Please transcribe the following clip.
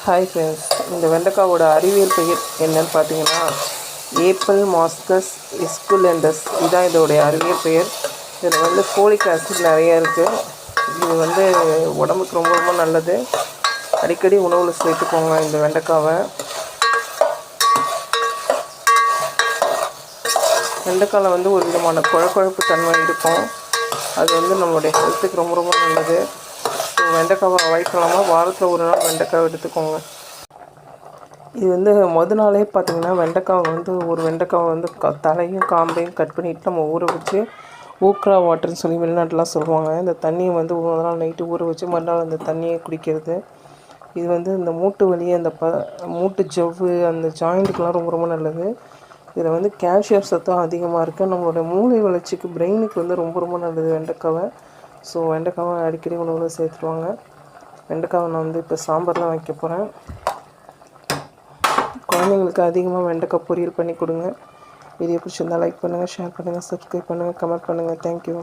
Hi friends, இந்த வெண்டைக்காவோட அறிவியல் பெயர் என்னன்னு பார்த்தீங்கன்னா ஏப்பிள் மாஸ்கஸ் எஸ்குலெண்டஸ். இதுதான் இதோடைய அறிவியல் பெயர். இதில் வந்து ஃபோலிக் ஆசிட் நிறையா இருக்குது. இது வந்து உடம்புக்கு ரொம்ப ரொம்ப நல்லது. அடிக்கடி உணவில் சேர்த்துக்கோங்க இந்த வெண்டைக்காவை. வெண்டைக்காயில் வந்து ஒரு விதமான குழப்பு தன்மை இருக்கும். அது வந்து நம்மளுடைய ஹெல்த்துக்கு ரொம்ப ரொம்ப நல்லது. வெண்டைக்காவை அவாய்ட் பண்ணாமல் வாரத்தில் ஒரு நாள் வெண்டைக்காவை எடுத்துக்கோங்க. இது வந்து நாளே பார்த்திங்கன்னா ஒரு வெண்டைக்காவை வந்து தலையும் காம்பையும் கட் பண்ணிவிட்டு நம்ம ஊற வச்சு ஊக்ரா வாட்டர்னு சொல்லி வெளிநாட்டிலாம் சொல்லுவாங்க. இந்த தண்ணியை வந்து ஒரு நாள் நைட்டு ஊற வச்சு மறுநாள் அந்த தண்ணியை குடிக்கிறது. இது வந்து இந்த மூட்டு வலி, அந்த மூட்டு ஜவ்வு, அந்த ஜாயிண்ட்டுக்கெலாம் ரொம்ப ரொம்ப நல்லது. இதில் வந்து கால்சியம் சத்தும் அதிகமாக இருக்குது. நம்மளோட மூளை வளர்ச்சிக்கு, பிரெயினுக்கு வந்து ரொம்ப ரொம்ப நல்லது வெண்டைக்காவை. ஸோ வெண்டைக்காவை அடிக்கடி உணவில் சேர்த்துருவாங்க. வெண்டைக்காவை நான் வந்து இப்போ சாம்பார்லாம் வைக்க போகிறேன். குழந்தைங்களுக்கு அதிகமாக வெண்டைக்காய் பொரியல் பண்ணி கொடுங்க. வீடியோ பிடிச்சிருந்தால் லைக் பண்ணுங்கள், ஷேர் பண்ணுங்கள், சப்ஸ்கிரைப் பண்ணுங்கள், கமெண்ட் பண்ணுங்கள். தேங்க்யூ.